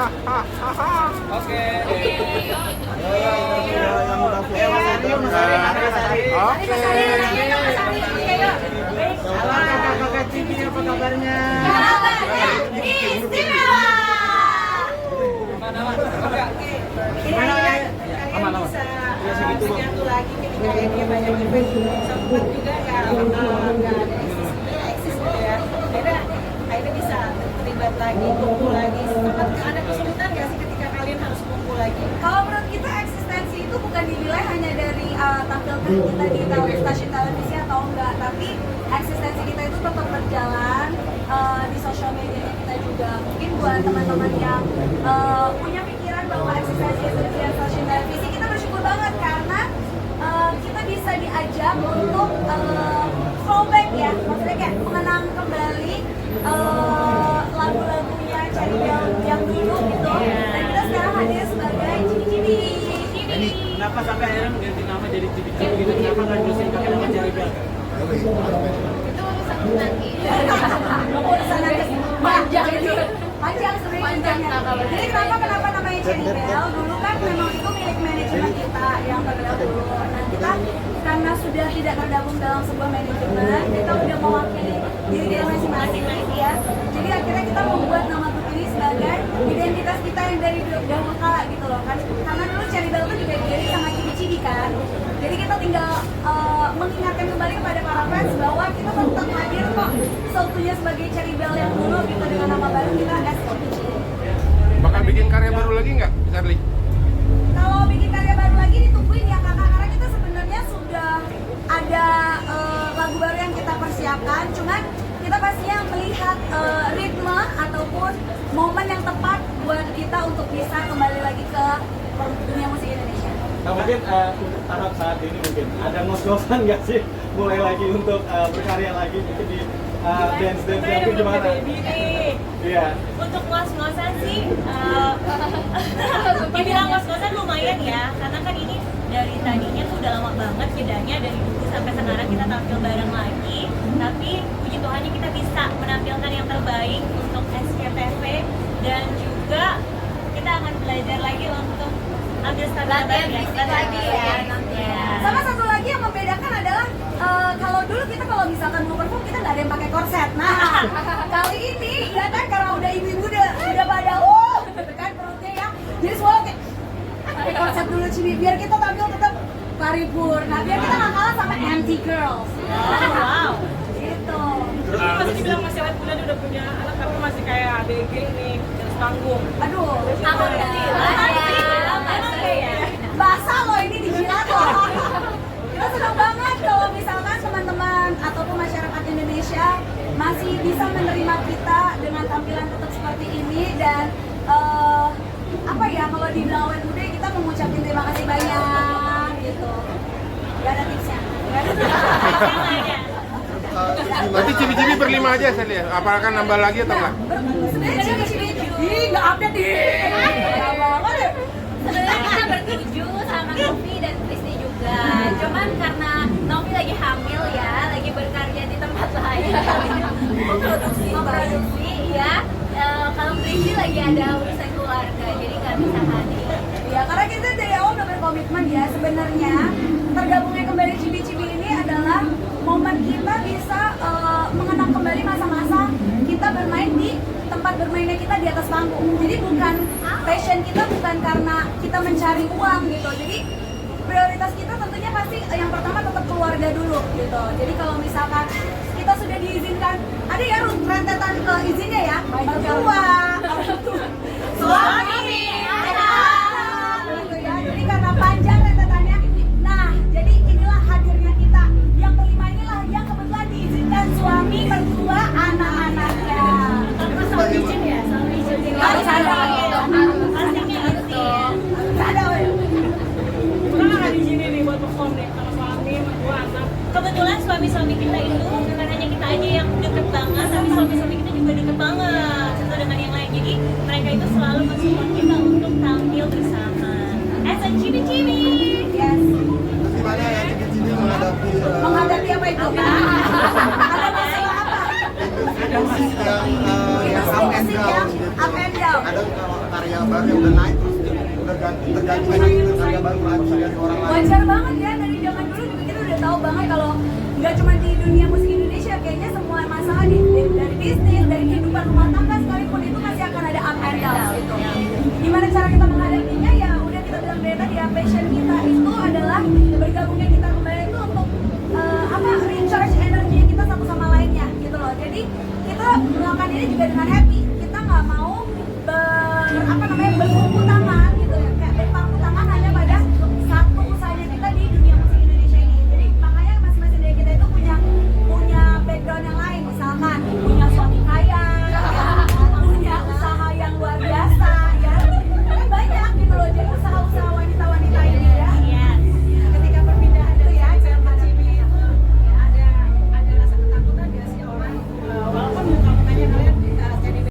Oke. Yang udah Oke. kakak Cibi, apa kabarnya? Istimewa. Gimana ya? Aman. Bisa menyatu lagi ketika dia banyak event sempat juga nggak eksis gitu ya. Akhirnya bisa terlibat lagi, kumpul lagi. Sempat ada kesulitan nggak sih ketika kalian harus kumpul lagi? Kalau menurut kita eksistensi itu bukan dinilai hanya dari tampilkan kita di stasiun televisi atau enggak, tapi eksistensi kita itu tetap berjalan di sosial medianya kita juga. Mungkin buat teman-teman yang punya pikiran bahwa eksistensi itu di stasiun televisi, kita bersyukur banget karena kita bisa diajak untuk throwback ya, maksudnya kayak mengenang kembali lagu-lagunya Cherry Bell yang dulu gitu. Dan kita sekarang hadir sebagai Cibi-Cibi. Kenapa sampai akhirnya mengganti nama jadi Cibi-Cibi gitu? Kenapa nggak terusin pakai nama Cherry Bell? Itu urusan nanti. Urusan nanti panjang sebenarnya. Jadi kenapa namanya Cherry Bell? Dulu kan memang itu milik manajemen kita yang terdahulu. Nah kita karena sudah tidak tergabung dalam sebuah manajemen, kita udah mewakili diri kita masing-masing ya. Jadi akhirnya kita membuat nama grup ini sebagai identitas kita yang dari dahulu kala gitu loh kan. Karena dulu Cherry Bell itu juga diri sama Cibi-Cibi kan. Jadi kita tinggal mengingatkan kembali kepada para fans bahwa kita tetap hadir kok seutuhnya sebagai Cherry Bell yang dulu gitu dengan nama baru kita Cibi-Cibi. Bakal bikin karya baru lagi nggak, Charlie? Kalau bikin karya baru lagi ditungguin ya kakak, karena kita sebenarnya sudah ada lagu baru yang kita persiapkan, cuman kita pastinya melihat ritme ataupun momen yang tepat buat kita untuk bisa kembali lagi ke dunia musik Indonesia. Nah mungkin untuk tahap saat ini mungkin ada ngos-ngosan nggak sih mulai lagi untuk berkarya lagi mungkin di dance itu gimana? Iya. Untuk ngos-ngosan sih, dibilang ngos-ngosan lumayan ya, karena kan ini dari tadinya tuh udah lama banget jedanya dari dulu sampai sekarang kita tampil bareng lagi. Tapi puji Tuhannya kita bisa menampilkan yang terbaik untuk SCTV dan juga kita akan belajar lagi untuk ambil standar lagi ya. Sama satu lagi yang membedakan adalah kalau dulu kita kalau misalkan mau perform kita nggak ada yang pakai korset. Nah kali ini ya kan karena udah ibu-ibu udah pada gitu kan perutnya ya. Jadi semua kayak pakai korset dulu Cibi biar kita tampil tetap paripurna, biar kita nggak kalah sama anti girls. Wow. Gitu. Terus masih dibilang masih awet muda, dia udah punya anak tapi masih kayak ABG nih, terus panggung. Aduh. Ya. Basah loh ini dijilat loh. Kita senang banget kalau misalkan teman-teman ataupun masyarakat Indonesia masih bisa menerima kita dengan tampilan tetap seperti ini dan apa ya kalau dibilang awet muda kita mengucapkan terima kasih banyak gitu. Gak ada tipsnya. Berarti Cibi-Cibi berlima aja saya lihat. Apakah nambah lagi atau enggak? Sebenarnya Cibi-Cibi nggak update nih. Nggak banget deh. Sebenarnya kita bertujuh sama Novi dan Kristi juga. Cuman karena Novi lagi hamil ya, lagi berkarya di tempat lain. Memproduksi ya. Kalau Kristi lagi ada urusan keluarga, jadi nggak bisa hadir. Ya, karena kita dari awal udah berkomitmen ya. Sebenarnya tergabungnya kembali Cibi-Cibi ini adalah momen kita bisa mengenang kembali masa-masa kita bermain di tempat bermainnya kita di atas panggung. Jadi bukan passion kita bukan karena kita mencari uang gitu. Jadi prioritas kita tentunya pasti yang pertama tetap keluarga dulu gitu. Jadi kalau misalkan kita sudah diizinkan, ada ya rentetan ke izinnya ya, mertua, suami, anak, gitu ya. Jadi karena panjang rentetannya. Nah, jadi inilah hadirnya kita. Yang kelima inilah yang kebetulan diizinkan suami, mertua, anak-anaknya. Sama izin ya, sama izin. Harus ada gitu. Pastinya harus ya. Ada woy. Pernah nggak di sini nih buat perform deh sama suami, mertua, anak? Kebetulan suami-suami kita itu bukan hanya kita aja yang deket banget, tapi suami-suami kita juga deket banget satu dengan yang lain. Jadi mereka itu selalu mensupport kita untuk tampil bersama. As a Cibi-Cibi. Yes. Gimana ya Cibi-Cibi Menghadapi apa itu? Ada masalah apa? musik yang up and down gitu. Up and down. Ada kalau karya baru yang udah naik terus udah terganti lagi dengan harga baru lagi dari orang lain. Wajar banget ya, dari zaman dulu juga kita udah tahu banget kalau nggak cuma di dunia musik Indonesia, kayaknya semua masalah dari bisnis, dari kehidupan rumah tangga sekalipun itu masih akan ada up and down gitu. Gimana cara kita menghadapinya? Ya udah kita bilang dari tadi ya, passion kita itu adalah bergabungnya kita kembali itu untuk recharge energi kita satu sama lainnya gitu loh. Jadi kita melakukan ini juga dengan happy. Kita nggak mau berkumpul tangan